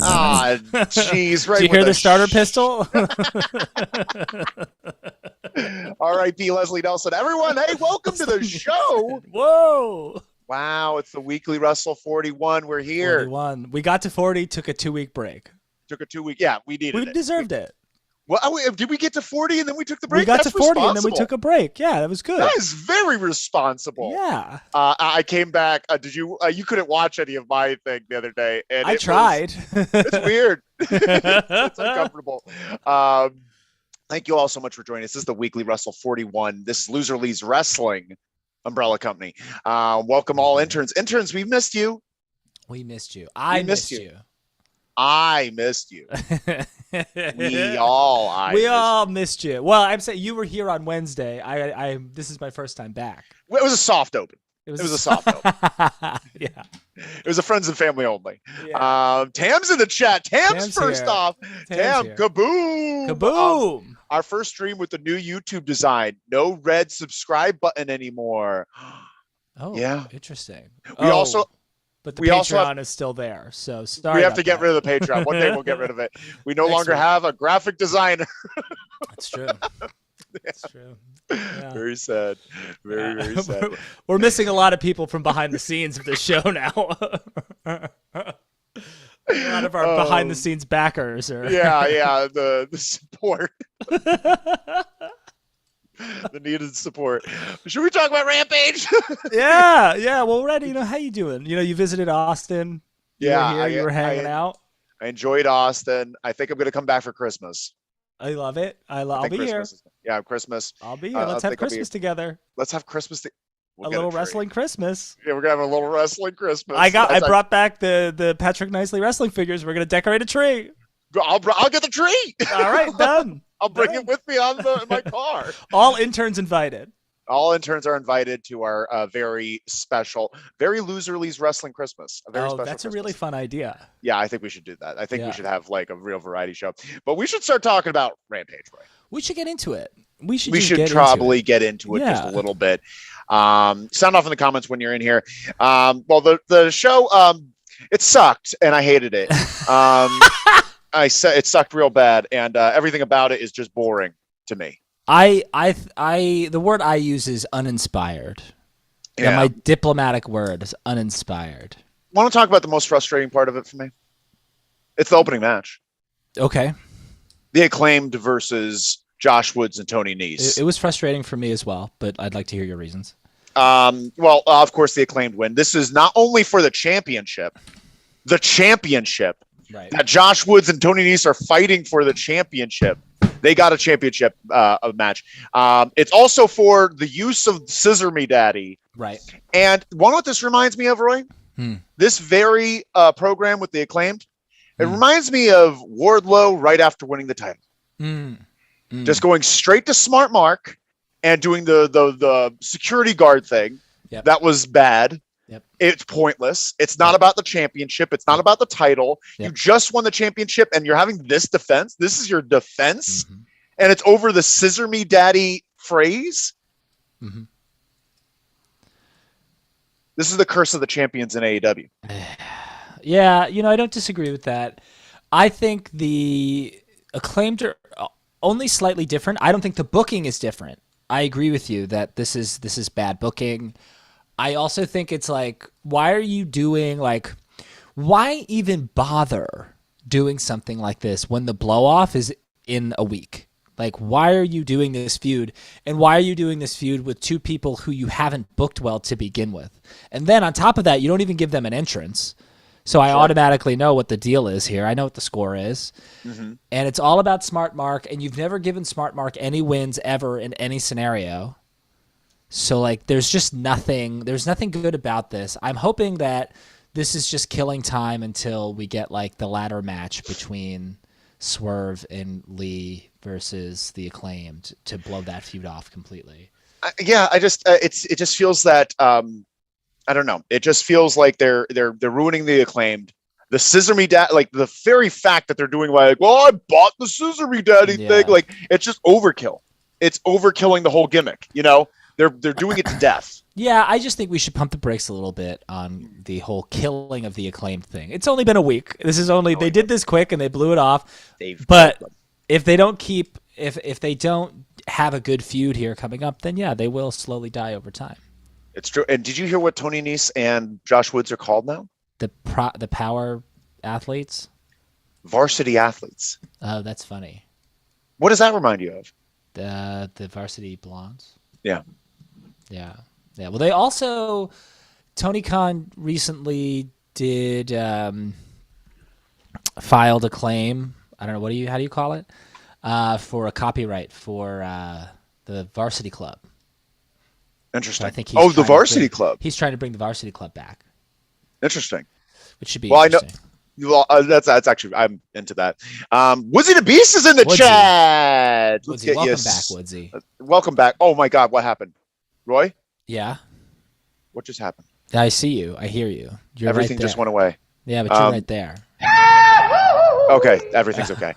Ah, jeez. Right. Do you hear the starter pistol? R.I.P. Leslie Nelson. Everyone, hey, welcome to the show. Whoa. Wow, it's the weekly Wrestle 41. We're here. 41. We got to 40, took a 2-week break. Took a 2-week. Yeah, we needed it. We deserved it. Well, did we get to 40 and then we took the break? We got to 40 and then we took a break. Yeah, that was good. That is very responsible. Yeah. I came back. Did you? You couldn't watch any of my thing the other day. And I tried. It's weird. It's uncomfortable. Thank you all so much for joining us. This is the weekly Wrestle 41. This is Loser Lee's Wrestling Umbrella Company. Welcome all interns. Interns, we missed you. We missed you. I missed you. I missed you. We all missed you. Well, I'm saying you were here on Wednesday. This is my first time back. It was a soft open. It was a soft open. Yeah. It was a friends and family only. Yeah. Tam's in the chat. Tam's first here. off. Tam, here. kaboom. Kaboom. Our first stream with the new YouTube design. No red subscribe button anymore. Oh, yeah. Interesting. But the Patreon is still there, so sorry. We have to get rid of the Patreon. One day we'll get rid of it. We no longer have a graphic designer. That's true. That's true. Yeah. Very sad. Very sad. We're missing a lot of people from behind the scenes of the show now. A lot of our behind the scenes backers. The support. The needed support. Should we talk about Rampage? Yeah. Well, Reddy, how you doing? You visited Austin. You were hanging out. I enjoyed Austin. I think I'm going to come back for Christmas. I love it. I'll be here. Yeah, Christmas. I'll be here. Let's have Christmas together. Let's have Christmas. A little wrestling Christmas. Yeah, we're gonna have a little wrestling Christmas. I brought back the Patrick Nicely wrestling figures. We're gonna decorate a tree. I'll get the tree. All right, done. I'll bring it with me in my car. All interns invited. All interns are invited to our very special, very Loser Lee's Wrestling Christmas. That's Christmas. A really fun idea. Yeah, I think we should do that. I think we should have like a real variety show. But we should start talking about Rampage, Roy. We should get into it. We should probably get into it just a little bit. Sound off in the comments when you're in here. Well, the show, it sucked and I hated it. I said it sucked real bad, and everything about it is just boring to me. The word I use is uninspired. Yeah, my diplomatic word is uninspired. Want to talk about the most frustrating part of it for me? It's the opening match. Okay. The Acclaimed versus Josh Woods and Tony Nese. It was frustrating for me as well, but I'd like to hear your reasons. Well, of course, the Acclaimed win. This is not only for the championship. Right. That Josh Woods and Tony Nese are fighting for the championship. They got a championship match. It's also for the use of Scissor Me Daddy. Right. And one what this reminds me of, Roy? This very program with the Acclaimed, it reminds me of Wardlow right after winning the title. Just going straight to Smart Mark and doing the security guard thing. Yep. That was bad. Yep. It's pointless. It's not about the championship. It's not about the title. Yep. You just won the championship and you're having this defense. This is your defense. And it's over the Scissor Me Daddy phrase. This is the curse of the champions in AEW. Yeah, I don't disagree with that. I think the Acclaimed are only slightly different. I don't think the booking is different. I agree with you that this is bad booking. I also think it's like, why even bother doing something like this when the blow off is in a week? Like, why are you doing this feud? And why are you doing this feud with two people who you haven't booked well to begin with? And then on top of that, you don't even give them an entrance. So I automatically know what the deal is here. I know what the score is. And it's all about Smart Mark, and you've never given Smart Mark any wins ever in any scenario. So, there's nothing good about this. I'm hoping that this is just killing time until we get, the ladder match between Swerve and Lee versus the Acclaimed to blow that feud off completely. It just feels that, I don't know. It just feels like they're ruining the Acclaimed. The Scissor Me Daddy, the very fact that they're doing I bought the Scissor Me Daddy thing. It's just overkill. It's overkilling the whole gimmick, They're doing it to death. Yeah, I just think we should pump the brakes a little bit on the whole killing of the Acclaimed thing. It's only been a week. They did this quick and they blew it off. But if they don't if they don't have a good feud here coming up, then yeah, they will slowly die over time. It's true. And did you hear what Tony Nese and Josh Woods are called now? The power athletes? Varsity athletes. Oh, that's funny. What does that remind you of? The varsity blondes. Yeah. Yeah. Yeah. Well, they also, Tony Khan recently did filed a claim. I don't know. How do you call it? For a copyright for the varsity club. Interesting. So I think the varsity club. He's trying to bring the varsity club back. Interesting. Which should be interesting. Well, that's actually, I'm into that. Woodsy the Beast is in the chat. Woodsy, welcome back, Woodsy. Welcome back. Oh my God, what happened? Roy? Yeah? What just happened? I see you. I hear you. Everything just went away. Yeah, but you're right there. Okay, everything's okay.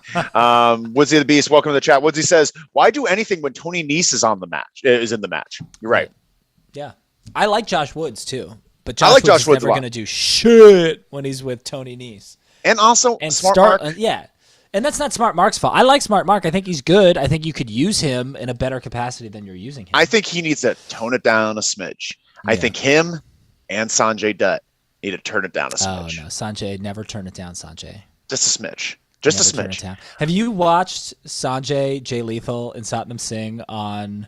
Woodsy the Beast, welcome to the chat. Woodsy says, why do anything when Tony Nese is in the match? You're right. Yeah. I like Josh Woods too. But Josh Woods is never going to do shit when he's with Tony Nese. And also, Smart Mark. Yeah. And that's not Smart Mark's fault. I like Smart Mark. I think he's good. I think you could use him in a better capacity than you're using him. I think he needs to tone it down a smidge. Yeah. I think him and Sanjay Dutt need to turn it down a smidge. Oh, no. Sanjay, never turn it down, Sanjay. Just a smidge. Just a smidge. Have you watched Sanjay, Jay Lethal, and Satnam Singh on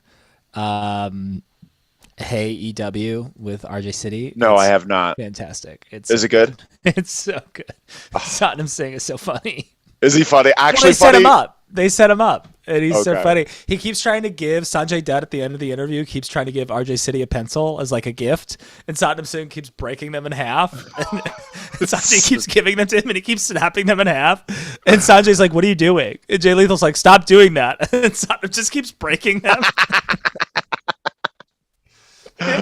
Hey EW with RJ City? No, I have not. Fantastic. Is it good? It's so good. Satnam Singh is so funny. Is he funny? Actually, they set him up. They set him up, and he's so funny. He keeps trying to give Sanjay Dutt at the end of the interview. Keeps trying to give RJ City a pencil as like a gift, and Satnam Singh keeps breaking them in half. And Sanjay keeps giving them to him, and he keeps snapping them in half. And Sanjay's like, "What are you doing?" And Jay Lethal's like, "Stop doing that." And Satnam just keeps breaking them.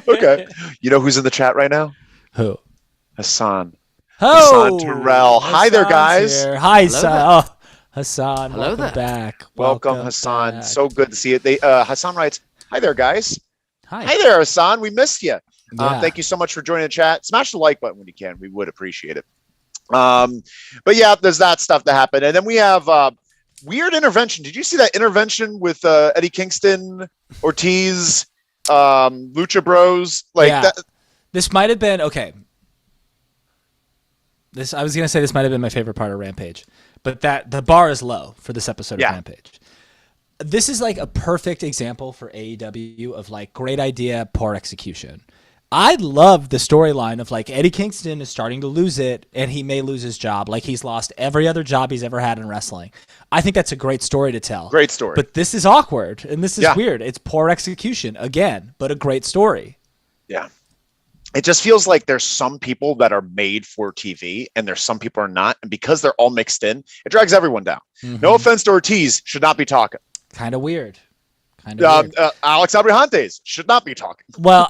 Okay, you know who's in the chat right now? Who? Hassan. Oh, Hassan Terrell. Hi there, guys. Here. Hi, Hassan. Hello welcome back. Welcome Hassan. Back. So good to see you. Hassan writes, "Hi there, guys." Hi there, Hassan. We missed you. Yeah. Thank you so much for joining the chat. Smash the like button when you can. We would appreciate it. But yeah, there's that stuff that happened, and then we have weird intervention. Did you see that intervention with Eddie Kingston, Ortiz, Lucha Bros? That. This might have been okay. I was gonna say this might have been my favorite part of Rampage, but that the bar is low for this episode of Rampage. This is like a perfect example for AEW of like great idea, poor execution. I love the storyline of like Eddie Kingston is starting to lose it and he may lose his job. Like he's lost every other job he's ever had in wrestling. I think that's a great story to tell. Great story. But this is awkward and this is weird. It's poor execution again, but a great story. Yeah. It just feels like there's some people that are made for TV and there's some people are not. And because they're all mixed in, it drags everyone down. Mm-hmm. No offense to Ortiz, should not be talking. Kind of weird. Alex Abrahantes should not be talking. Well,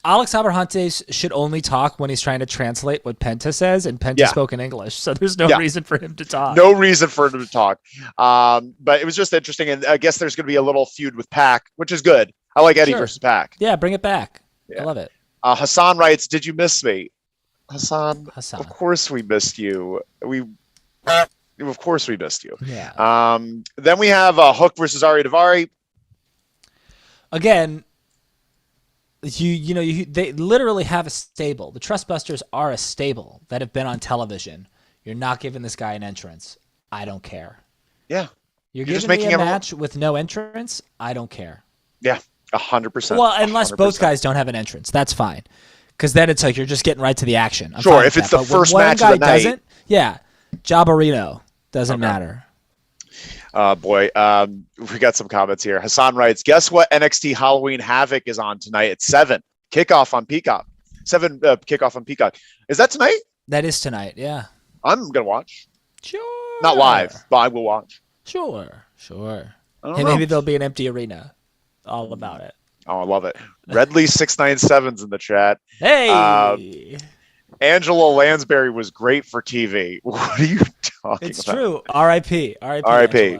Alex Abrahantes should only talk when he's trying to translate what Penta says, and Penta spoke in English, so there's no reason for him to talk. No reason for him to talk. But it was just interesting, and I guess there's going to be a little feud with Pac, which is good. I like Eddie versus Pac. Yeah, bring it back. Yeah. I love it. Hassan writes, "Did you miss me?" Hassan, of course we missed you. Of course we missed you. Yeah. Then we have Hook versus Ari Daivari. Again, they literally have a stable. The Trustbusters are a stable that have been on television. You're not giving this guy an entrance. I don't care. Yeah. You're giving me a match with no entrance. I don't care. Yeah, 100%. Well, unless 100%. Both guys don't have an entrance, that's fine. Because then it's like you're just getting right to the action. I'm sure, if it's the first match of the night. Jobberino doesn't matter. Boy, we got some comments here. Hassan writes, "Guess what? NXT Halloween Havoc is on tonight at 7. Kickoff on Peacock. 7 kickoff on Peacock. Is that tonight? That is tonight. Yeah, I'm gonna watch. Sure. Not live, but I will watch. Sure. Hey, maybe there'll be an empty arena. All about it. Oh, I love it. Redley697's in the chat. Hey. Angela Lansbury was great for TV. What are you talking about? It's true. R.I.P. R.I.P.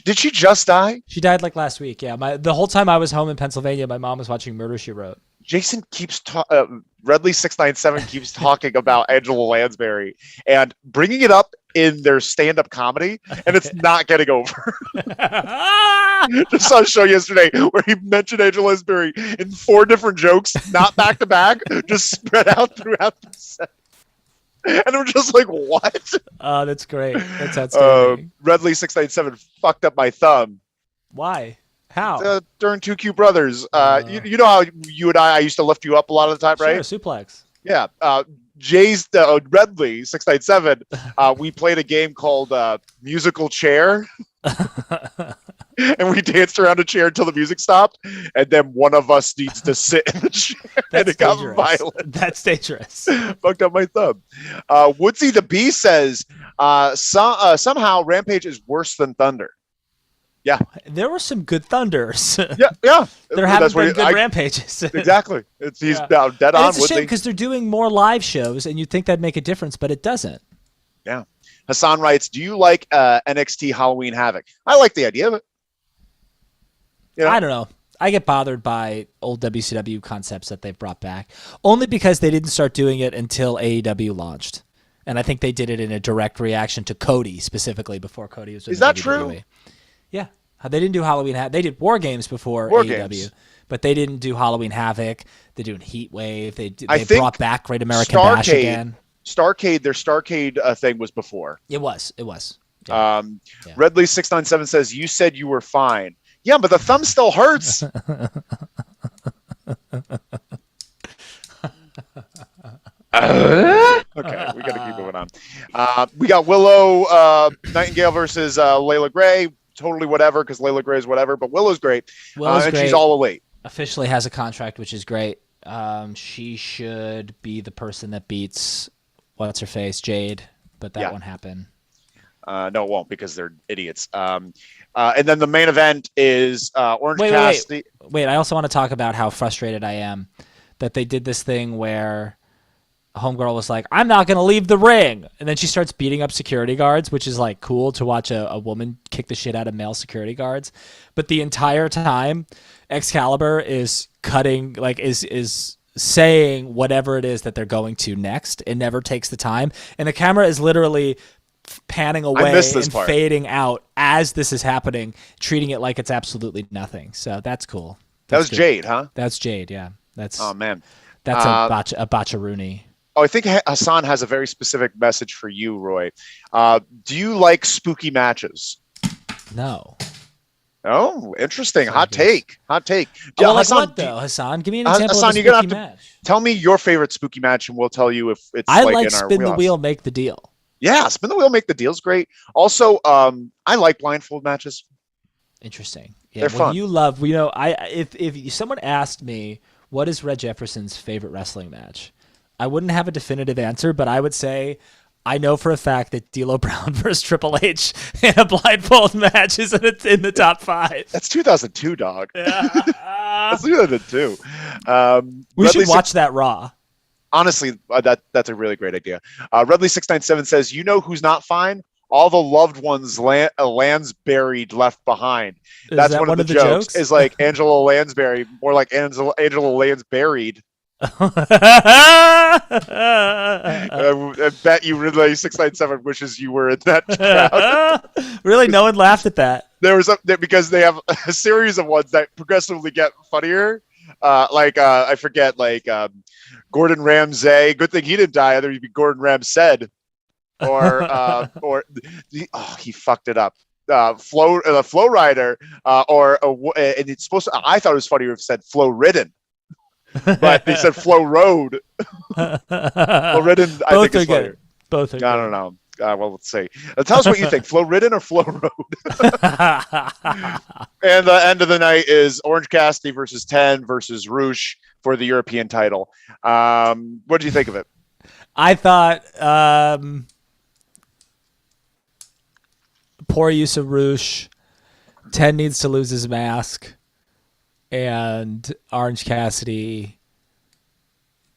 Did she just die? She died like last week. Yeah, the whole time I was home in Pennsylvania, my mom was watching Murder, She Wrote. Jason keeps Redley697 keeps talking about Angela Lansbury and bringing it up in their stand-up comedy, and it's not getting over. Just saw a show yesterday where he mentioned Angela Lansbury in 4 different jokes, not back to back, just spread out throughout the set. And I'm just like, what? Oh, that's great. That's outstanding. Redley697 fucked up my thumb. Why? How? During 2Q Brothers. You know how you and I used to lift you up a lot of the time, right? Sure, suplex. Yeah. Jay's Redley697, we played a game called Musical Chair. And we danced around a chair until the music stopped, and then one of us needs to sit in the chair. That's and it dangerous. got violent. That's dangerous. Fucked up my thumb. Woodsy the Bee says somehow Rampage is worse than Thunder. Yeah, there were some good Thunders. Yeah. There haven't been good Rampages. Exactly. He's dead and on. It's a shame because they're doing more live shows, and you'd think that'd make a difference, but it doesn't. Yeah. Hassan writes, "Do you like NXT Halloween Havoc?" I like the idea of it. You know? I don't know. I get bothered by old WCW concepts that they've brought back, only because they didn't start doing it until AEW launched. And I think they did it in a direct reaction to Cody, specifically before Cody was with Is that WWE. true? Yeah. They didn't do Halloween Havoc. They did War Games before AEW, but they didn't do Halloween Havoc. They're doing Heat Wave. They brought back Great American Bash again. Their Starrcade thing was before. It was. Yeah. Redley697 says, "You said you were fine." Yeah, but the thumb still hurts. Okay, we got to keep moving on. We got Willow Nightingale versus Layla Gray. Totally whatever, because Layla Gray is whatever, but Willow's great. And she's all elite. Officially has a contract, which is great. She should be the person that beats what's her face, Jade, but that won't happen. No, it won't, because they're idiots. And then the main event is Orange Cassidy. Wait, I also want to talk about how frustrated I am that they did this thing where Homegirl was like, "I'm not going to leave the ring." And then she starts beating up security guards, which is like cool to watch a woman kick the shit out of male security guards. But the entire time, Excalibur is cutting, like is saying whatever it is that they're going to next. It never takes the time. And the camera is literally panning away and fading out as this is happening, treating it like it's absolutely nothing. So that's cool. That was good. Jade, huh? That's Jade, yeah. Oh, man. That's a botcharoony. Oh, I think Hassan has a very specific message for you, Roy. Do you like spooky matches? No. Oh, interesting. Hot take. Yeah, well, like Hassan, what, though, Hassan? Give me an example Hassan, of a spooky match. Tell me your favorite spooky match, and we'll tell you if it's I like like in our spin the wheelhouse. wheel, make the deal. Yeah, spin the wheel, make the deal's great. Also, I like blindfold matches. Interesting. Yeah, they're fun. You love, if someone asked me what is Red Jefferson's favorite wrestling match, I wouldn't have a definitive answer, but I would say I know for a fact that D'Lo Brown versus Triple H in a blindfold match is in the top 5. That's 2002, dog. Yeah. That's 2002. We should watch that Raw. Honestly, that's a really great idea. Redley697 says, "You know who's not fine? All the loved ones lands buried left behind." That's one of the jokes. Is like Angela Lansbury, more like Angela Lansburied. I bet you Redley697 wishes you were in that crowd. Really, no one laughed at that. There was because they have a series of ones that progressively get funnier. I forget, Gordon Ramsay. Good thing he didn't die. Either he'd be Gordon Ramsay, or he fucked it up. The Flow Rider, and it's supposed to. I thought it was funnier if it said Flow Ridden, but they said Flow Road. Flow Ridden, I think is funnier. Both are good. I don't know. Well, let's see. Tell us what you think. Flow Ridden or Flow Road? And the end of the night is Orange Cassidy versus 10 versus Roosh for the European title. What did you think of it? I thought poor use of Roosh. 10 needs to lose his mask. And Orange Cassidy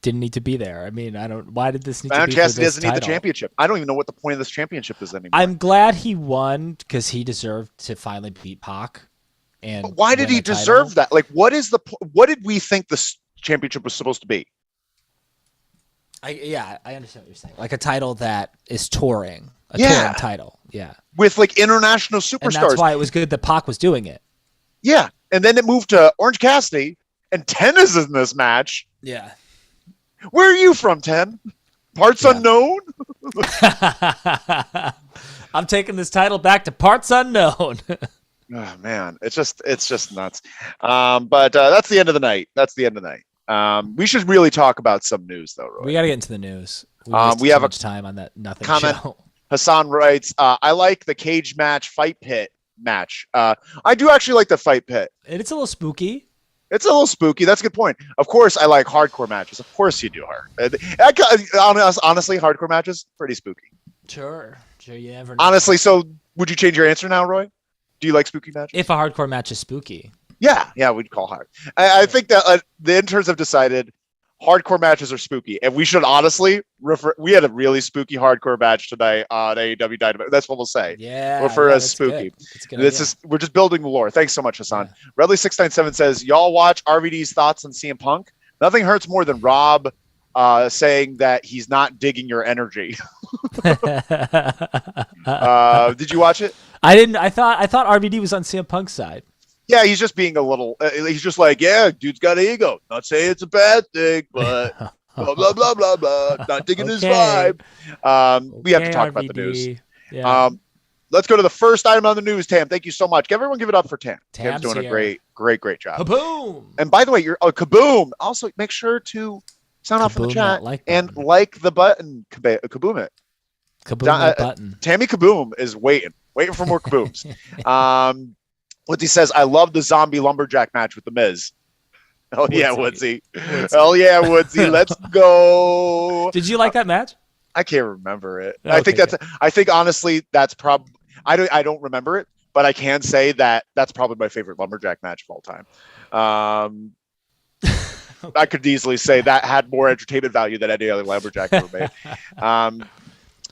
didn't need to be there. I mean, why did this need to be Orange for Cassidy this doesn't need the title? championship. I don't even know what the point of this championship is anymore. I'm glad he won because he deserved to finally beat Pac. And but why did he deserve that? Like, what did we think this championship was supposed to be? I understand what you're saying. Like a title that is touring, touring title. Yeah. With like international superstars. And that's why it was good that Pac was doing it. Yeah. And then it moved to Orange Cassidy, and 10 is in this match. Yeah. Where are you from, 10? Parts unknown? I'm taking this title back to parts unknown. Oh man, it's just nuts. But that's the end of the night. We should really talk about some news though, Roy. We got to get into the news. We have much time on that nothing comment. show. Hassan writes, I like the cage match fight pit match. I do actually like the fight pit. And it's a little spooky. It's a little spooky. That's a good point. Of course, I like hardcore matches. Of course you do. Honestly, hardcore matches, pretty spooky. Sure, you never know. Honestly, so would you change your answer now, Roy? Do you like spooky matches? If a hardcore match is spooky. Yeah, we'd call hard. I think that the interns have decided hardcore matches are spooky, and we should honestly we had a really spooky hardcore match tonight on AEW Dynamite. That's what we'll say. Yeah, refer as spooky. We're just building the lore. Thanks so much, Hassan. Yeah. Redley697 says, y'all watch RVD's thoughts on CM Punk. Nothing hurts more than Rob saying that he's not digging your energy. Did you watch it? I didn't. I thought RVD was on CM Punk's side. Yeah, he's just being a little. He's just like, yeah, dude's got an ego. Not saying it's a bad thing, but blah blah blah blah blah. Not digging his vibe. We have to talk about the news. Yeah. Let's go to the first item on the news. Tam, thank you so much. Everyone, give it up for Tam. Tam's doing a great job. Kaboom! And by the way, you're kaboom. Also, make sure to sound off in the chat and like the button. Kaboom it. Kaboom button. Tammy Kaboom is waiting for more kabooms. Woodsy says, I love the zombie lumberjack match with the Miz. Oh yeah, Woodsy. Hell yeah, Woodsy. Let's go. Did you like that match? I can't remember it. Okay, I think honestly that's probably I don't remember it, but I can say that that's probably my favorite lumberjack match of all time. Okay. I could easily say that had more entertainment value than any other lumberjack ever made.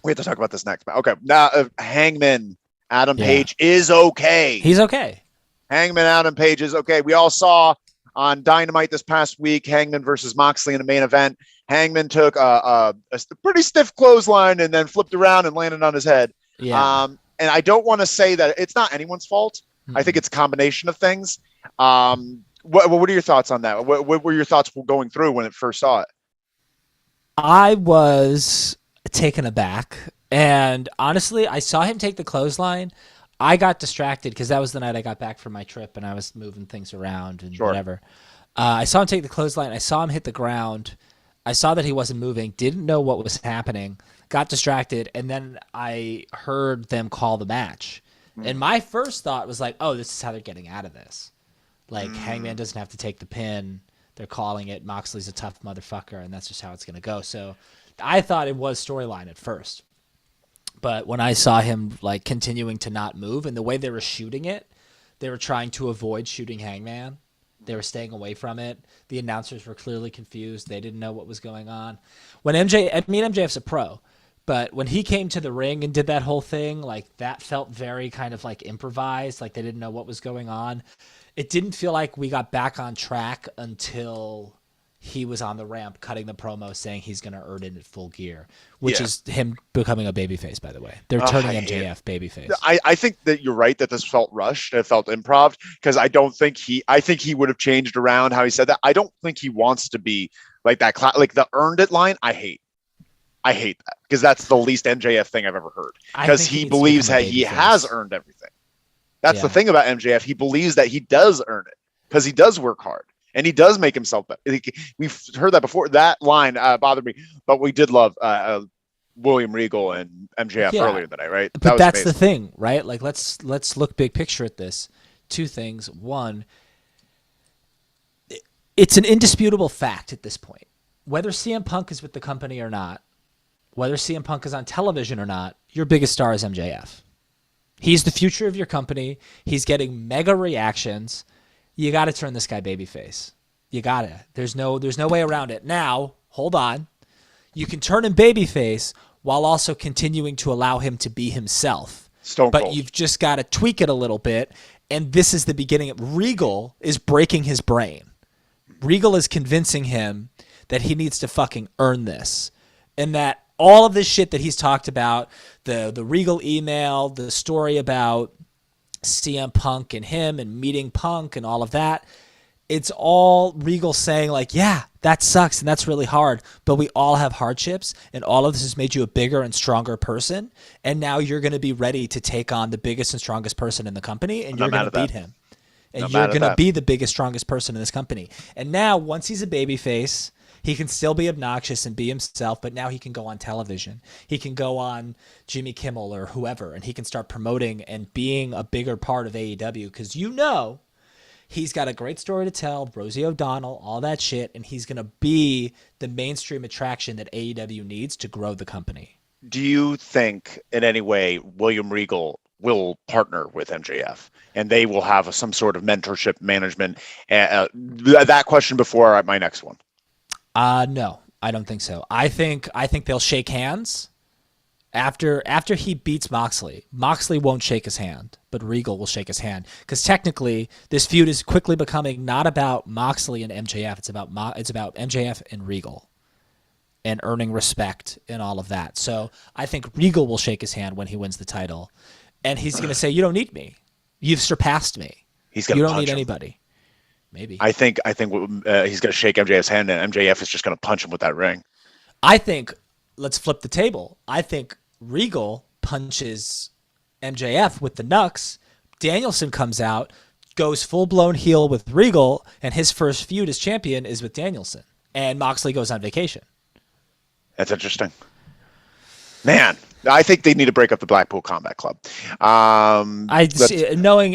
We have to talk about this next. Okay, now Hangman Adam Page is okay. He's okay. Hangman Adam Page is okay. We all saw on Dynamite this past week, Hangman versus Moxley in the main event. Hangman took a pretty stiff clothesline and then flipped around and landed on his head. Yeah. And I don't want to say that it's not anyone's fault. Mm-hmm. I think it's a combination of things. What are your thoughts on that? What were your thoughts going through when it first saw it? I was taken aback. And honestly, I saw him take the clothesline. I got distracted because that was the night I got back from my trip and I was moving things around and whatever. I saw him take the clothesline. I saw him hit the ground. I saw that he wasn't moving, didn't know what was happening, got distracted, and then I heard them call the match. And my first thought was like, oh, this is how they're getting out of this. Like, Hangman doesn't have to take the pin. They're calling it. Moxley's a tough motherfucker, and that's just how it's going to go. So I thought it was storyline at first. But when I saw him like continuing to not move and the way they were shooting it, they were trying to avoid shooting Hangman. They were staying away from it. The announcers were clearly confused. They didn't know what was going on. When MJF's a pro, but when he came to the ring and did that whole thing, like that felt very kind of like improvised, like they didn't know what was going on. It didn't feel like we got back on track until he was on the ramp cutting the promo saying he's going to earn it at Full Gear, which is him becoming a babyface, by the way. They're turning MJF babyface. I think that you're right that this felt rushed. It felt improv because I think he would have changed around how he said that. I don't think he wants to be like that. Like the earned it line. I hate that because that's the least MJF thing I've ever heard because he believes that he has earned everything. That's the thing about MJF. He believes that he does earn it because he does work hard. And he does make himself better. We've heard that before. That line bothered me, but we did love William Regal and MJF earlier in the night, right? But that's amazing. The thing, right? Like let's look big picture at this. Two things. One, it's an indisputable fact at this point. Whether CM Punk is with the company or not, whether CM Punk is on television or not, your biggest star is MJF. He's the future of your company. He's getting mega reactions. You got to turn this guy babyface. You got to. There's no way around it. Now, hold on. You can turn him babyface while also continuing to allow him to be himself. Stone Cold. But you've just got to tweak it a little bit. And this is the beginning. Regal is breaking his brain. Regal is convincing him that he needs to fucking earn this. And that all of this shit that he's talked about, the Regal email, the story about CM Punk and him and meeting Punk and all of that, it's all Regal saying like, yeah, that sucks and that's really hard, but we all have hardships and all of this has made you a bigger and stronger person, and now you're going to be ready to take on the biggest and strongest person in the company, and you're going to beat him. And you're going to be the biggest, strongest person in this company. And now, once he's a babyface, he can still be obnoxious and be himself, but now he can go on television. He can go on Jimmy Kimmel or whoever, and he can start promoting and being a bigger part of AEW, because he's got a great story to tell, Rosie O'Donnell, all that shit, and he's going to be the mainstream attraction that AEW needs to grow the company. Do you think in any way William Regal will partner with MJF and they will have some sort of mentorship management? That question before my next one. No, I don't think so. I think they'll shake hands after he beats Moxley. Moxley won't shake his hand, but Regal will shake his hand, because technically this feud is quickly becoming not about Moxley and MJF. It's about MJF and Regal and earning respect and all of that. So I think Regal will shake his hand when he wins the title, and he's going to say, "You don't need me. You've surpassed me. You don't need anybody." Maybe. I think he's going to shake MJF's hand, and MJF is just going to punch him with that ring. I think let's flip the table. I think Regal punches MJF with the knucks. Danielson comes out, goes full-blown heel with Regal, and his first feud as champion is with Danielson. And Moxley goes on vacation. That's interesting. Man, I think they need to break up the Blackpool Combat Club. Knowing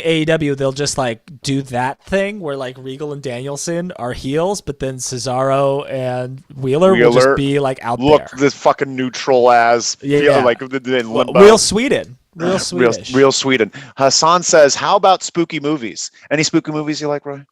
AEW, they'll just like do that thing where like Regal and Danielson are heels, but then Cesaro and Wheeler will just be like out there. Look this fucking neutral as like in limbo. Real Sweden. Real Swedish. Real Sweden. Hassan says, how about spooky movies? Any spooky movies you like, Roy?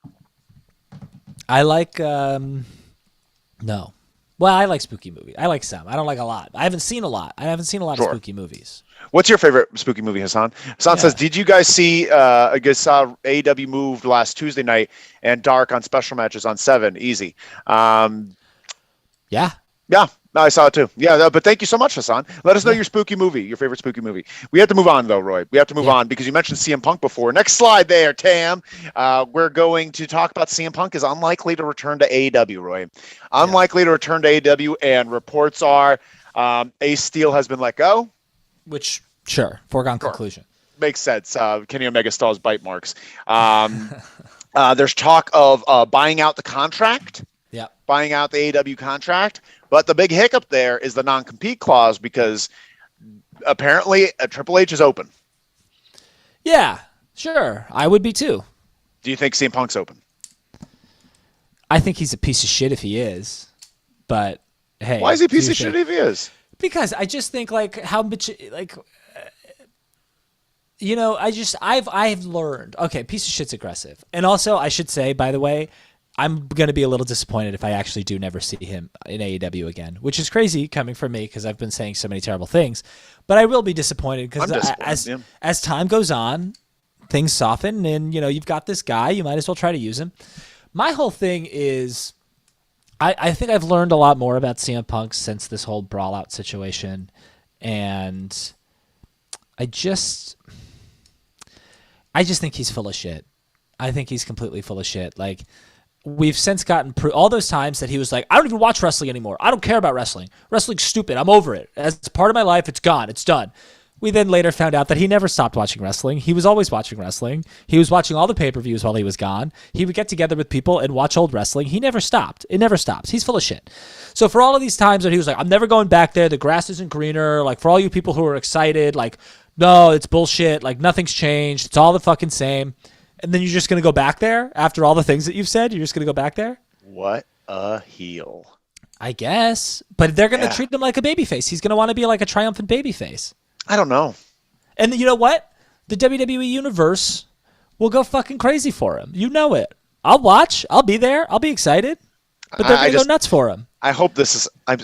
I like no. Well, I like spooky movies. I like some. I don't like a lot. I haven't seen a lot. Of spooky movies. What's your favorite spooky movie, Hassan? Hassan says, did you guys see, I guess AEW moved last Tuesday night and Dark on special matches on 7. Easy. Yeah. Yeah, I saw it too. Yeah, but thank you so much, Hassan. Let us know your spooky movie, your favorite spooky movie. We have to move on, though, Roy. We have to move on because you mentioned CM Punk before. Next slide there, Tam. We're going to talk about CM Punk is unlikely to return to AEW, Roy. Unlikely to return to AEW, and reports are Ace Steel has been let go. Which, foregone conclusion. Makes sense. Kenny Omega still has bite marks. There's talk of buying out the contract. Yeah. Buying out the AEW contract. But the big hiccup there is the non-compete clause, because apparently Triple H is open. Yeah, sure. I would be too. Do you think CM Punk's open? I think he's a piece of shit if he is. But hey. Why is he a piece of shit if he is? Because I just think like how much like I've learned. Okay, piece of shit's aggressive. And also I should say, by the way, I'm going to be a little disappointed if I actually do never see him in AEW again, which is crazy coming from me because I've been saying so many terrible things. But I will be disappointed because as time goes on, things soften, and you've got this guy, you might as well try to use him. My whole thing is I think I've learned a lot more about CM Punk since this whole Brawl Out situation, and I just think he's full of shit. I think he's completely full of shit. Like, we've since gotten all those times that he was like, I don't even watch wrestling anymore. I don't care about wrestling. Wrestling's stupid. I'm over it. As part of my life, it's gone. It's done. We then later found out that he never stopped watching wrestling. He was always watching wrestling. He was watching all the pay-per-views while he was gone. He would get together with people and watch old wrestling. He never stopped. It never stops. He's full of shit. So for all of these times that he was like, I'm never going back there. The grass isn't greener. Like, for all you people who are excited, like, no, it's bullshit. Like, nothing's changed. It's all the fucking same. And then you're just going to go back there after all the things that you've said? You're just going to go back there? What a heel. I guess. But they're going to treat him like a babyface. He's going to want to be like a triumphant babyface. I don't know. And you know what? The WWE Universe will go fucking crazy for him. You know it. I'll watch. I'll be there. I'll be excited. But they're going to go nuts for him. I hope this is. And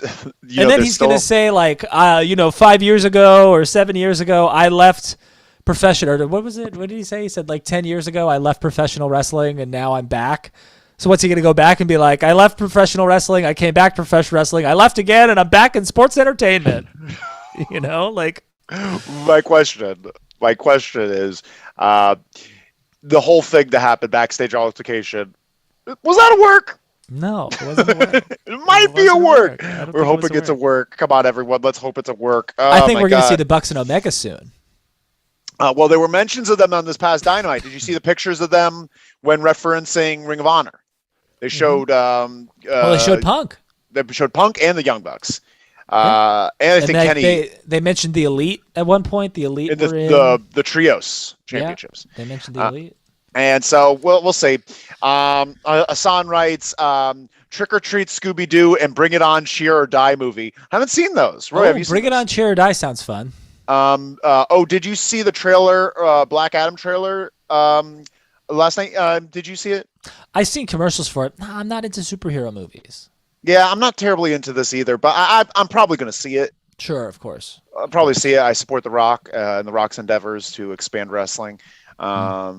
then he's going to say, like, 5 years ago or 7 years ago, I left professional. What was it? What did he say? He said, like, 10 years ago, I left professional wrestling, and now I'm back. So what's he going to go back and be like, I left professional wrestling, I came back to professional wrestling, I left again, and I'm back in sports entertainment? Like. My question is, the whole thing that happened, backstage altercation, was that a work? No, it wasn't a work. It might be a work. We're hoping it's a work. Come on, everyone. Let's hope it's a work. I think we're going to see the Bucks and Omega soon. Well, there were mentions of them on this past Dynamite. Did you see the pictures of them when referencing Ring of Honor? They showed. They showed Punk. They showed Punk and the Young Bucks. And I think Kenny. They mentioned the Elite at one point. The Elite were in the Trios Championships. Yeah, they mentioned the Elite. And so we'll see. Asan writes, Trick or Treat, Scooby Doo, and Bring It On, Cheer or Die movie. I haven't seen those. Roy, have you seen Bring It On, Cheer or Die sounds fun. Did you see the trailer, Black Adam trailer, last night? Did you see it? I've seen commercials for it. I'm not into superhero movies. Yeah, I'm not terribly into this either, but I'm probably going to see it. Sure, of course. I'll probably see it. I support The Rock and The Rock's endeavors to expand wrestling. Yeah.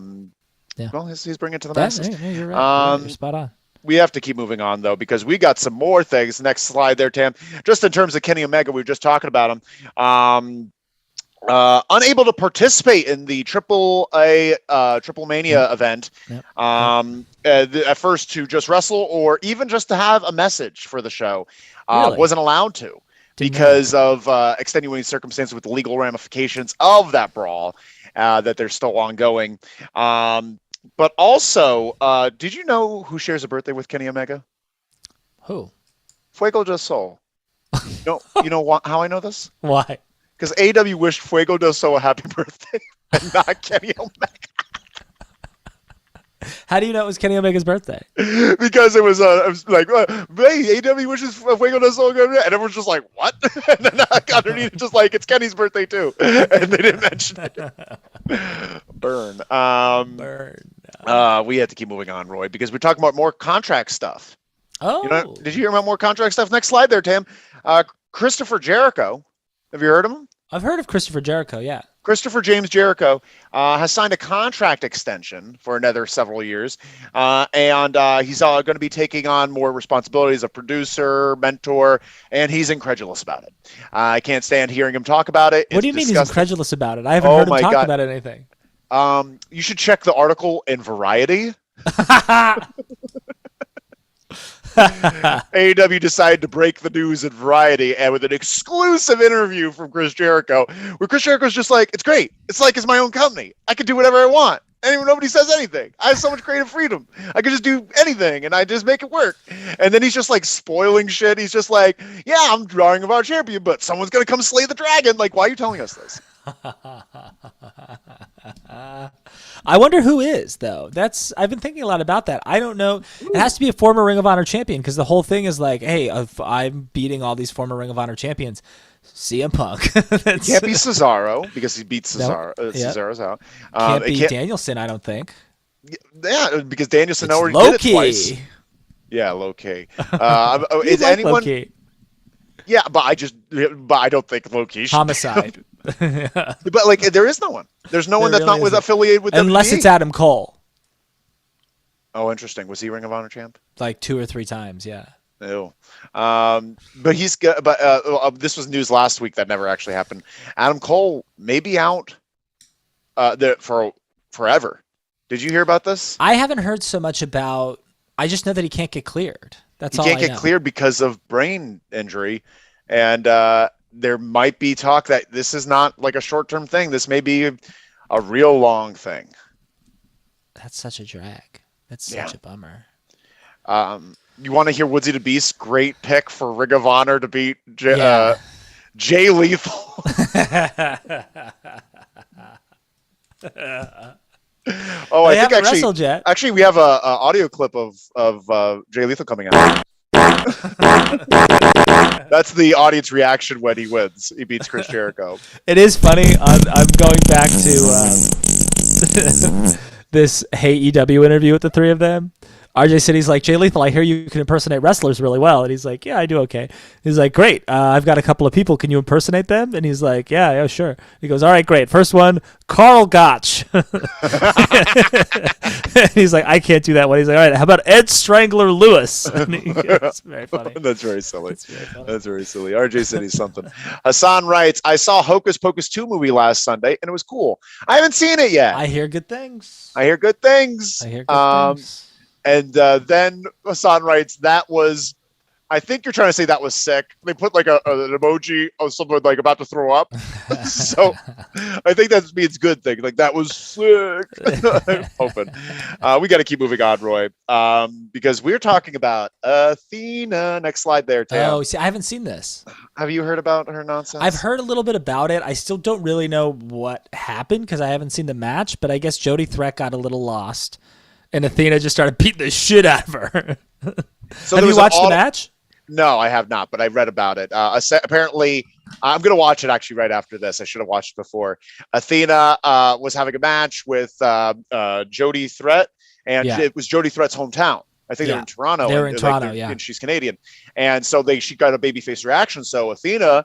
Well, he's bringing it to the masses. Yeah, you're right. You're spot on. We have to keep moving on, though, because we got some more things. Next slide there, Tam. Just in terms of Kenny Omega, we were just talking about him. Unable to participate in the Triple Mania event. Yep. At first to just wrestle or even just to have a message for the show. Really? Wasn't allowed to because of extenuating circumstances with the legal ramifications of that brawl that they're still ongoing. But also, did you know who shares a birthday with Kenny Omega? Who? Fuego del Sol. You know how I know this? Why? Because AEW wished Fuego del Sol a happy birthday and not Kenny Omega. How do you know it was Kenny Omega's birthday? Because it was like, hey, AEW wishes Fuego del Sol, and everyone's just like, what? And then underneath, just like, it's Kenny's birthday too, and they didn't mention it. Burn. We have to keep moving on, Roy, because we're talking about more contract stuff. Oh, did you hear about more contract stuff? Next slide there, Tam. Christopher Jericho. Have you heard of him? I've heard of Christopher Jericho, yeah. Christopher James Jericho has signed a contract extension for another several years, and he's going to be taking on more responsibilities of producer, mentor, and he's incredulous about it. I can't stand hearing him talk about it. What do you mean he's incredulous about it? I haven't heard him talk about anything. You should check the article in Variety. AEW decided to break the news in Variety and with an exclusive interview from Chris Jericho, where Chris Jericho's just like, it's great. It's like it's my own company. I can do whatever I want. And nobody says anything. I have so much creative freedom. I can just do anything and I just make it work. And then he's just like spoiling shit. He's just like, yeah, I'm drawing of our champion, but someone's going to come slay the dragon. Like, why are you telling us this? I wonder who is, though. I've been thinking a lot about that. I don't know. It has to be a former Ring of Honor champion because the whole thing is like, hey, if I'm beating all these former Ring of Honor champions, CM Punk. It can't be Cesaro because he beats Cesaro's out. Can't be Danielson, I don't think. Yeah, because Danielson already low did it key. Twice. Yeah, low key. Is like anyone? Low key. Yeah, but I don't think low key. Homicide. But like, there is no one. There's no one that's really not affiliated with unless WWE. It's Adam Cole. Oh, interesting. Was he Ring of Honor champ? Like 2 or 3 times, yeah. Ew. But he's good. But this was news last week that never actually happened. Adam Cole may be out there for forever. Did you hear about this? I haven't heard so much about. I just know that he can't get cleared. That's all I know. He can't get cleared because of brain injury, and there might be talk that this is not like a short-term thing. This may be a real long thing. That's such a drag. That's such a bummer. You want to hear Woodsy the Beast's great pick for Ring of Honor to beat Jay Lethal? Oh, I think actually we have a audio clip of Jay Lethal coming out. That's the audience reaction when he wins. He beats Chris Jericho. It is funny. I'm going back to this Hey EW interview with the three of them. RJ said, he's like, Jay Lethal, I hear you can impersonate wrestlers really well. And he's like, yeah, I do okay. He's like, great. I've got a couple of people. Can you impersonate them? And he's like, yeah, sure. He goes, all right, great. First one, Carl Gotch. And he's like, I can't do that one. He's like, all right, how about Ed Strangler Lewis? It's very funny. That's very silly. That's very silly. RJ said he's something. Hassan writes, I saw Hocus Pocus 2 movie last Sunday, and it was cool. I haven't seen it yet. I hear good things. And then Hassan writes, that was, I think you're trying to say that was sick. They put like an emoji of someone like about to throw up. So I think that means good thing. Like that was sick. I'm hoping. We got to keep moving on, Roy, because we're talking about Athena. Next slide there, Tam. Oh, see, I haven't seen this. Have you heard about her nonsense? I've heard a little bit about it. I still don't really know what happened because I haven't seen the match, but I guess Jody Threat got a little lost. And Athena just started beating the shit out of her. So have you watched the match? No, I have not, but I read about it. Apparently, I'm going to watch it actually right after this. I should have watched it before. Athena was having a match with Jody Threat, and it was Jody Threat's hometown. I think they're in Toronto. They're in Toronto, and she's Canadian. And so she got a babyface reaction. So Athena,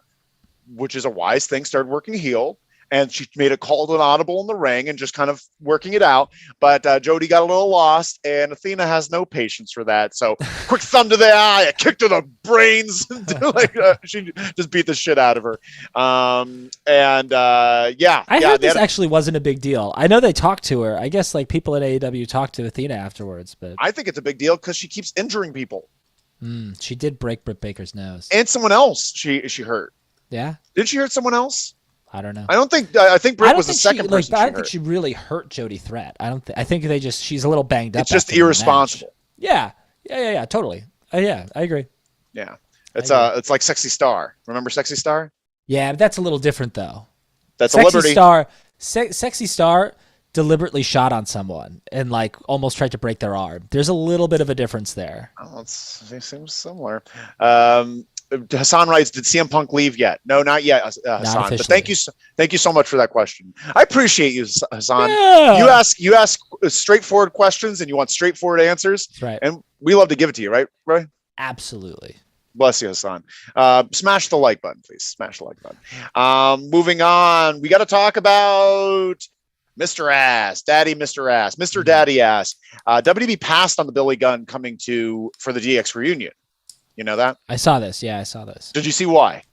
which is a wise thing, started working heel. And she made a call to an audible in the ring and just kind of working it out. But Jody got a little lost, and Athena has no patience for that. So quick thumb to the eye, a kick to the brains. She just beat the shit out of her. I heard this actually wasn't a big deal. I know they talked to her. I guess like people at AEW talked to Athena afterwards. But I think it's a big deal because she keeps injuring people. She did break Britt Baker's nose. And someone else she hurt. Yeah? Did she hurt someone else? I don't know. I think Britt was the second person. I don't think she really hurt Jody Threat. I think she's a little banged up. It's just irresponsible. Yeah, totally. I agree. Yeah, it's like Sexy Star. Remember Sexy Star? Yeah, but that's a little different though. That's a Liberty. Sexy Star deliberately shot on someone and like almost tried to break their arm. There's a little bit of a difference there. Oh, it seems similar. Hassan writes, did CM Punk leave yet? No, not yet, Hassan. But thank you so much for that question. I appreciate you, Hassan. Yeah. You ask straightforward questions and you want straightforward answers. That's right. And we love to give it to you, right, Roy? Absolutely. Bless you, Hassan. Smash the like button, please. Smash the like button. Moving on, we got to talk about Mr. Ass, Daddy Mr. Ass, Mr. Daddy Ass. WDB passed on the Billy Gunn coming for the DX reunion. You know that? I saw this. Yeah, I saw this. Did you see why?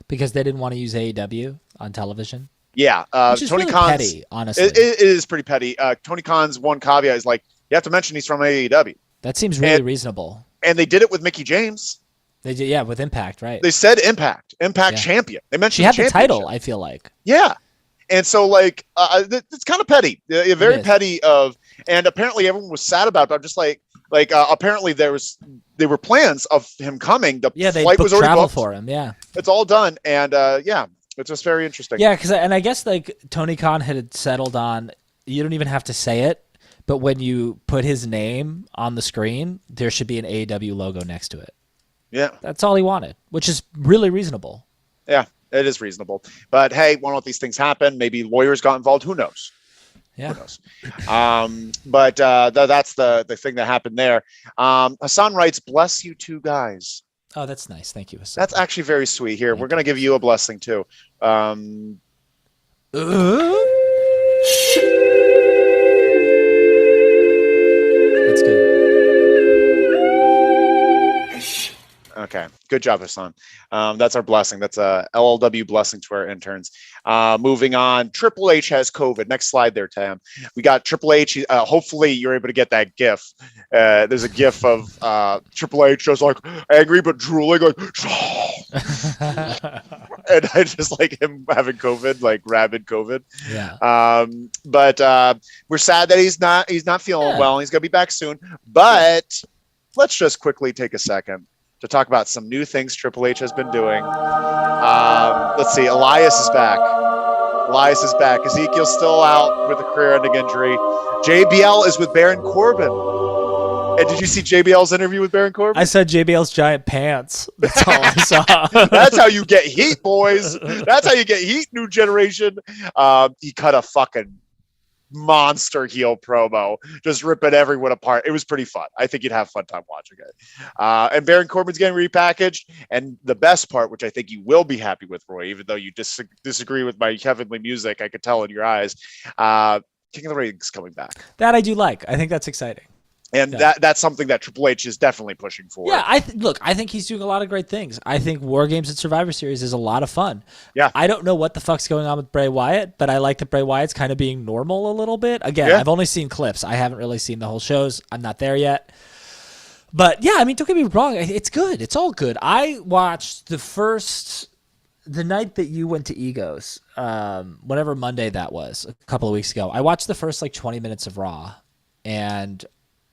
Because they didn't want to use AEW on television. Yeah. Which is Tony really Khan's petty, honestly. It is pretty petty. Tony Khan's one caveat is like, you have to mention he's from AEW. That seems really reasonable. And they did it with Mickey James. They did, yeah, with Impact, right? They said Impact champion. They mentioned she had the title, I feel like. Yeah. And so, like, it's kind of petty. Very petty and apparently everyone was sad about it. I'm just like apparently there were plans of him coming. The flight was already booked for him. Yeah, it's all done, and it's just very interesting. Yeah, because I guess like Tony Khan had settled on you don't even have to say it, but when you put his name on the screen, there should be an AEW logo next to it. Yeah, that's all he wanted, which is really reasonable. Yeah, it is reasonable. But hey, why don't these things happen? Maybe lawyers got involved. Who knows? Yeah. Who knows? But that's the thing that happened there. Hassan writes, bless you two guys. Oh, that's nice. Thank you, Hassan. That's actually very sweet. Here, we're going to give you a blessing too. That's good. Okay. Good job, Hassan. That's our blessing. That's a LLW blessing to our interns. Moving on. Triple H has COVID. Next slide there, Tam. We got Triple H. Hopefully you're able to get that GIF. There's a GIF of Triple H just like angry but drooling, like, and I just like him having COVID, like rabid COVID. Yeah. But we're sad that he's not feeling well. And he's gonna be back soon. But let's just quickly take a second to talk about some new things Triple H has been doing. Let's see. Elias is back. Ezekiel's still out with a career-ending injury. JBL is with Baron Corbin. And did you see JBL's interview with Baron Corbin? I saw JBL's giant pants. That's all I saw. That's how you get heat, boys. That's how you get heat, new generation. He cut a fucking monster heel promo, just ripping everyone apart. It was pretty fun. I think you'd have a fun time watching it. And Baron Corbin's getting repackaged. And the best part, which I think you will be happy with, Roy, even though you disagree with my heavenly music, I could tell in your eyes, King of the Ring's coming back. That I do like. I think that's exciting. And that's something that Triple H is definitely pushing for. Yeah, I think he's doing a lot of great things. I think War Games and Survivor Series is a lot of fun. Yeah. I don't know what the fuck's going on with Bray Wyatt, but I like that Bray Wyatt's kind of being normal a little bit. Again, I've only seen clips. I haven't really seen the whole shows. I'm not there yet. But yeah, I mean, don't get me wrong. It's good. It's all good. I watched the night that you went to Egos, whatever Monday that was, a couple of weeks ago. I watched the first 20 minutes of Raw, and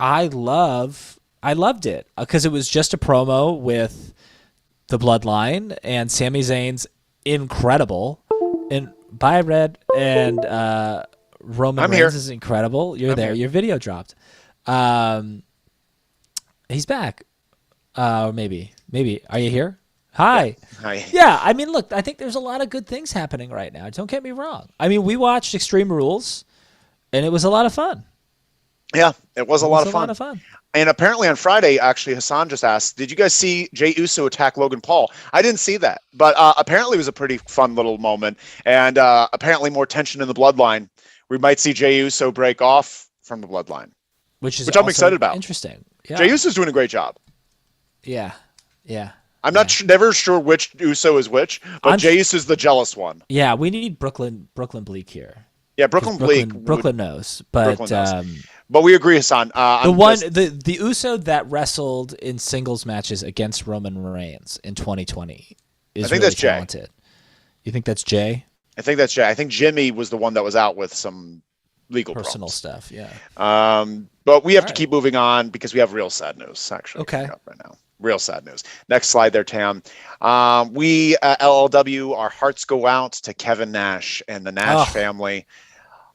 I loved it because it was just a promo with the Bloodline, and Sami Zayn's incredible, and bye Red, and Roman Reigns is incredible. You're there. Your video dropped. He's back. Maybe. Are you here? Hi. Yeah. Hi. Yeah, I mean, look, I think there's a lot of good things happening right now. Don't get me wrong. I mean, we watched Extreme Rules, and it was a lot of fun. Yeah, it was a lot of fun. And apparently on Friday, actually, Hassan just asked, did you guys see Jey Uso attack Logan Paul? I didn't see that, but apparently it was a pretty fun little moment, and apparently more tension in the Bloodline. We might see Jey Uso break off from the Bloodline, which I'm excited about. Interesting. Yeah. Jey Uso's doing a great job. Yeah. I'm never sure which Uso is which, but Jey Uso's the jealous one. Yeah, we need Brooklyn Bleak here. Yeah, Brooklyn knows, but Brooklyn knows. But we agree, Hassan. The Uso that wrestled in singles matches against Roman Reigns in 2020 is really talented. You think that's Jay? I think that's Jay. I think Jimmy was the one that was out with some legal personal problems. Stuff. Yeah. But we have to keep moving on because we have real sad news. Actually, okay. Right now, real sad news. Next slide there, Tam. We at LLW, our hearts go out to Kevin Nash and the Nash family.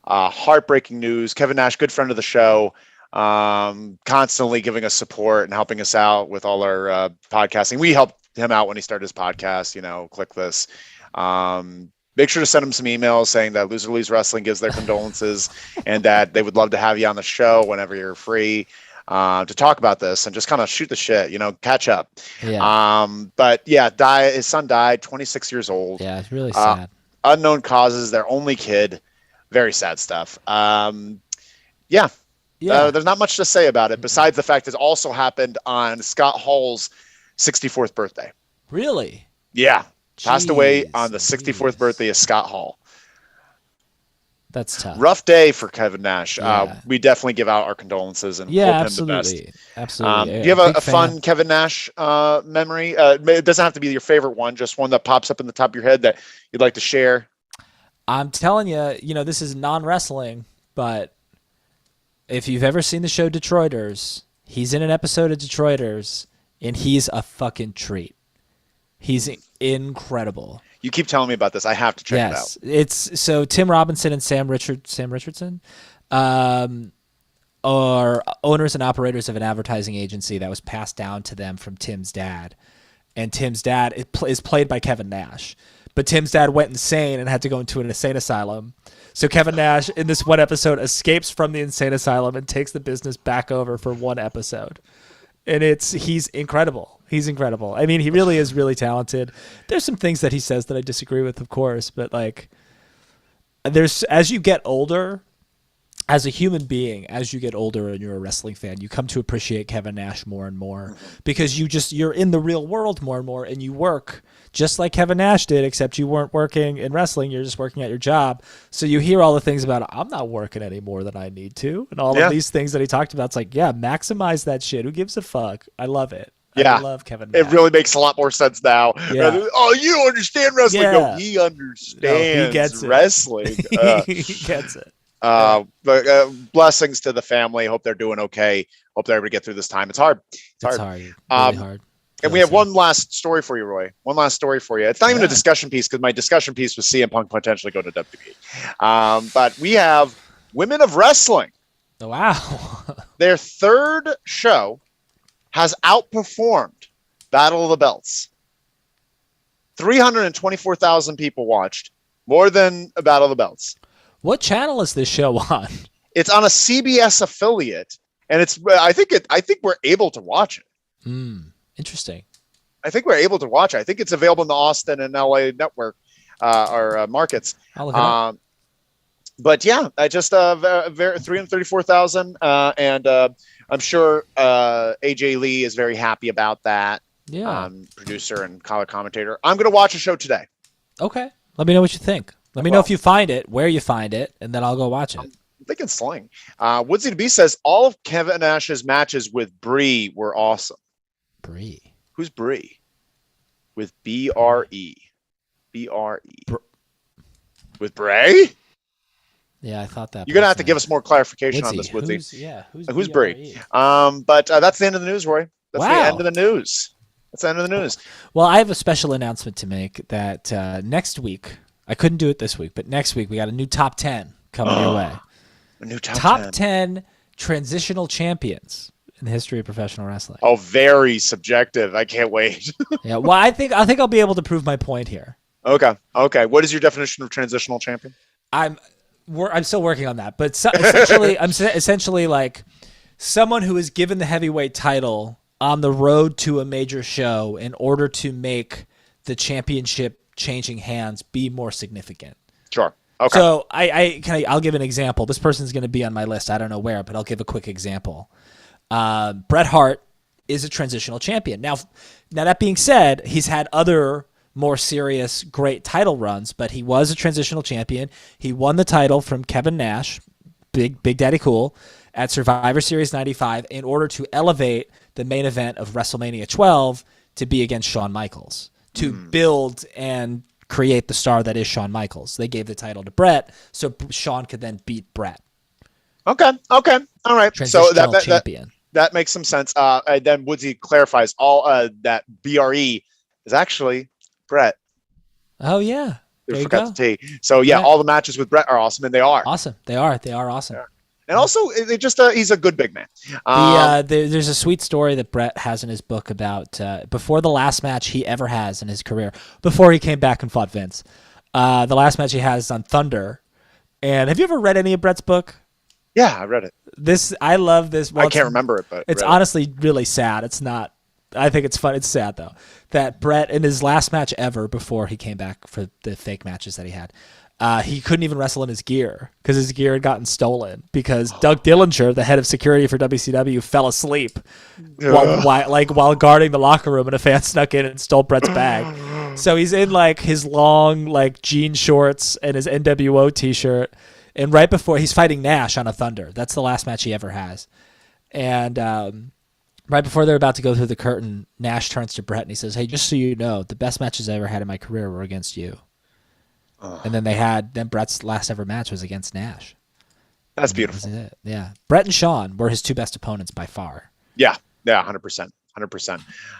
Heartbreaking news. Kevin Nash, good friend of the show, constantly giving us support and helping us out with all our podcasting. We helped him out when he started his podcast. Click this. Make sure to send him some emails saying that Loser Leaves Wrestling gives their condolences and that they would love to have you on the show whenever you're free to talk about this and just kind of shoot the shit, catch up. Yeah. But yeah, his son died, 26 years old. Yeah, it's really sad. Unknown causes, their only kid. Very sad stuff. There's not much to say about it besides the fact it also happened on Scott Hall's 64th birthday. Really? Yeah. Passed away on the 64th birthday of Scott Hall. That's tough. Rough day for Kevin Nash. We definitely give out our condolences and hope him the best. Absolutely. Do you have a fun Kevin Nash memory? It doesn't have to be your favorite one, just one that pops up in the top of your head that you'd like to share. I'm telling you, this is non-wrestling, but if you've ever seen the show Detroiters, he's in an episode of Detroiters, and he's a fucking treat. He's incredible. You keep telling me about this. I have to check it out. It's so Tim Robinson and Sam Richardson are owners and operators of an advertising agency that was passed down to them from Tim's dad. And Tim's dad is played by Kevin Nash. But Tim's dad went insane and had to go into an insane asylum. So Kevin Nash, in this one episode, escapes from the insane asylum and takes the business back over for one episode. And he's incredible. He's incredible. I mean, he really is really talented. There's some things that he says that I disagree with, of course. But, as you get older, as a human being, as you get older and you're a wrestling fan, you come to appreciate Kevin Nash more and more because you're in the real world more and more, and you work just like Kevin Nash did, except you weren't working in wrestling. You're just working at your job. So you hear all the things about, I'm not working any more than I need to. And all of these things that he talked about. It's like, maximize that shit. Who gives a fuck? I love it. Yeah. I love Kevin Nash. It really makes a lot more sense now. Yeah. Oh, you don't understand wrestling. Yeah. No, he understands he gets wrestling. He gets it. But blessings to the family. Hope they're doing okay. Hope they're able to get through this time. It's hard. It's hard. Really hard. And we have one last story for you, Roy. One last story for you. It's not even a discussion piece because my discussion piece was CM Punk potentially go to WWE. But we have Women of Wrestling. Oh, wow. Their third show has outperformed Battle of the Belts. 324,000 people watched, more than Battle of the Belts. What channel is this show on? It's on a CBS affiliate, and I think we're able to watch it. Interesting. I think we're able to watch it. I think it's available in the Austin and LA network or markets. I'll look it up. But yeah, I just 334,000, and I'm sure AJ Lee is very happy about that. Yeah, producer and color commentator. I'm going to watch a show today. Okay, let me know what you think. Let me know if you find it, where you find it, and then I'll go watch it. I'm thinking Sling. Woodsy the Beast says all of Kevin Nash's matches with Bree were awesome. Bree. Who's Bree? With B-R-E. B-R-E. With Bray? Yeah, I thought that. You're going to have to give us more clarification on this, Woodsy. Who's Bree? But that's the end of the news, Roy. That's the end of the news. That's the end of the news. Well, I have a special announcement to make that next week, I couldn't do it this week, but next week we got a new top 10 coming your way. A new top 10 transitional champions in the history of professional wrestling. Oh, very subjective. I can't wait. Yeah, well, I think I'll be able to prove my point here. Okay. What is your definition of transitional champion? I'm still working on that, but essentially, I'm essentially like someone who is given the heavyweight title on the road to a major show in order to make the championship changing hands be more significant. Sure. Okay. So I'll give an example. This person's going to be on my list. I don't know where, but I'll give a quick example. Bret Hart is a transitional champion. Now that being said, he's had other more serious, great title runs, but he was a transitional champion. He won the title from Kevin Nash, Big Daddy Cool, at Survivor Series 95 in order to elevate the main event of WrestleMania 12 to be against Shawn Michaels, to build and create the star that is Shawn Michaels. They gave the title to Bret, so Shawn could then beat Bret. Okay. All right. So champion. That makes some sense. And then Woodsy clarifies all that BRE is actually Bret. Oh, yeah. They forgot the T. So, yeah, all the matches with Bret are awesome, and they are. Awesome. They are awesome. Yeah. And also, they just he's a good big man. There's a sweet story that Bret has in his book about before the last match he ever has in his career, before he came back and fought Vince. The last match he has on Thunder. And have you ever read any of Bret's book? Yeah, I read it. I love this. Well, I can't remember it, but it's honestly really sad. It's not. I think it's fun. It's sad, though, that Bret, in his last match ever before he came back for the fake matches that he had, he couldn't even wrestle in his gear because his gear had gotten stolen because Doug Dillinger, the head of security for WCW, fell asleep while guarding the locker room, and a fan snuck in and stole Bret's bag. So he's in like his long like jean shorts and his NWO t-shirt, and right before he's fighting Nash on a Thunder. That's the last match he ever has. And right before they're about to go through the curtain, Nash turns to Bret and he says, "Hey, just so you know, the best matches I ever had in my career were against you." And then Bret's last ever match was against Nash. That's beautiful. That yeah. Bret and Shawn were his two best opponents by far. Yeah, 100%.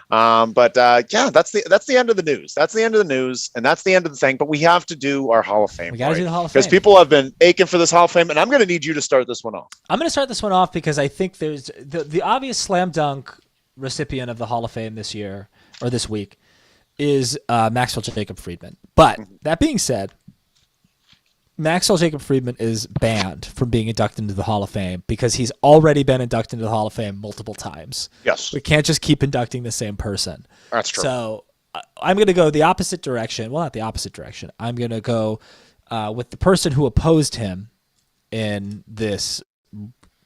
But that's the end of the news. That's the end of the news, and that's the end of the thing. But we have to do our Hall of Fame. We got to do the Hall of Fame because people have been aching for this Hall of Fame, and I'm going to need you to start this one off. I'm going to start this one off because I think there's the obvious slam dunk recipient of the Hall of Fame this year or this week is Maxwell Jacob Friedman. But that being said, Maxwell Jacob Friedman is banned from being inducted into the Hall of Fame because he's already been inducted into the Hall of Fame multiple times. Yes. We can't just keep inducting the same person. That's true. So I'm going to go the opposite direction. Well, not the opposite direction. I'm going to go with the person who opposed him in this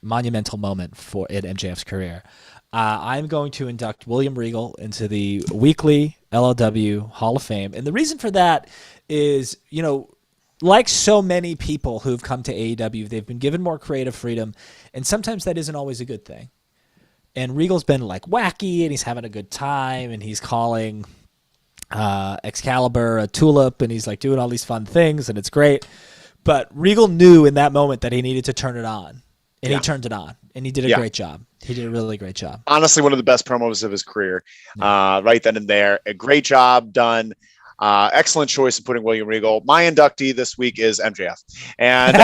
monumental moment in MJF's career. I'm going to induct William Regal into the weekly LLW Hall of Fame. And the reason for that is, like so many people who've come to AEW, they've been given more creative freedom, and sometimes that isn't always a good thing. And Regal's been like wacky, and he's having a good time, and he's calling Excalibur a tulip, and he's like doing all these fun things, and it's great. But Regal knew in that moment that he needed to turn it on, and he turned it on, and he did a great job. He did a really great job. Honestly, one of the best promos of his career, right then and there. A great job done. Excellent choice of putting William Regal. My inductee this week is MJF. And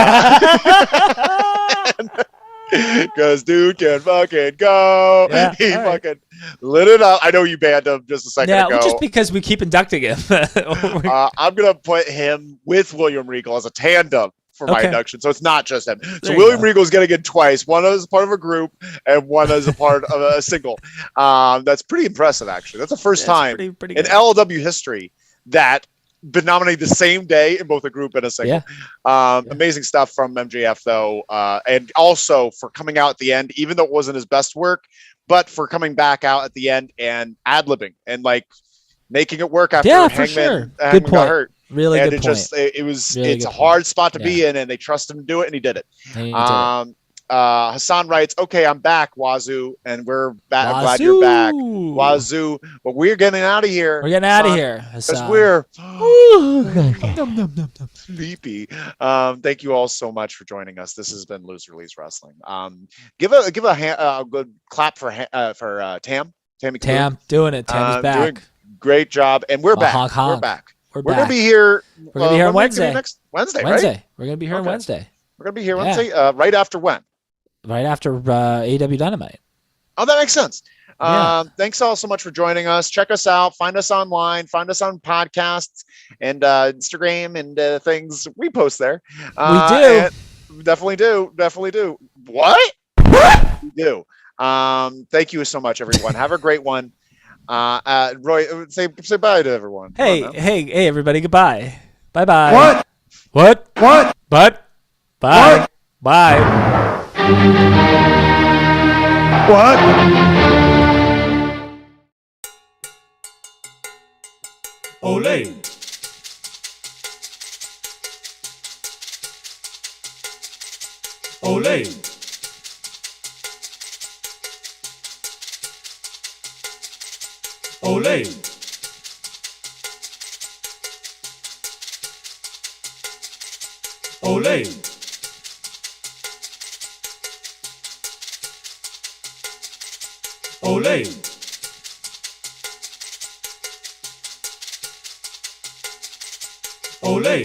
because dude can fucking go. Yeah, he fucking lit it up. I know you banned him just a second ago. Yeah, just because we keep inducting him. I'm going to put him with William Regal as a tandem for my induction. So it's not just him. So There William Regal's getting in twice. One as part of a group and one as a part of a single. That's pretty impressive, actually. That's the first time pretty in LLW history that been nominated the same day in both a group and a single. Amazing stuff from MJF, though. And also for coming out at the end, even though it wasn't his best work, but for coming back out at the end and ad-libbing and like making it work after Hangman got hurt. Really and good it point. just it was really it's a hard spot to be in, and they trusted him to do it, and he did it. Hassan writes, "Okay, I'm back, Wazoo, and we're back. I'm glad you're back, Wazoo. But we're getting out of here. We're getting out of here because we're sleepy." Thank you all so much for joining us. This has been Loser Leaves Wrestling. Give a good clap for Tam. Tam doing it. Tam is back. Doing great job, and we're back. Honk, honk. We're back. We're gonna be here. We're gonna be here on Wednesday. Next Wednesday, right? We're gonna be here on Wednesday. We're gonna be here Wednesday. Right after when? Right after AEW Dynamite. Oh, that makes sense. Thanks all so much for joining us. Check us out. Find us online. Find us on podcasts and Instagram and things we post there. We do. Definitely do. What? We do. Thank you so much, everyone. Have a great one. Roy, say bye to everyone. Hey, everybody. Goodbye. Bye. What? Bye. Bye. What? Ole. Ole. Ole. Ole. Ole. Ole.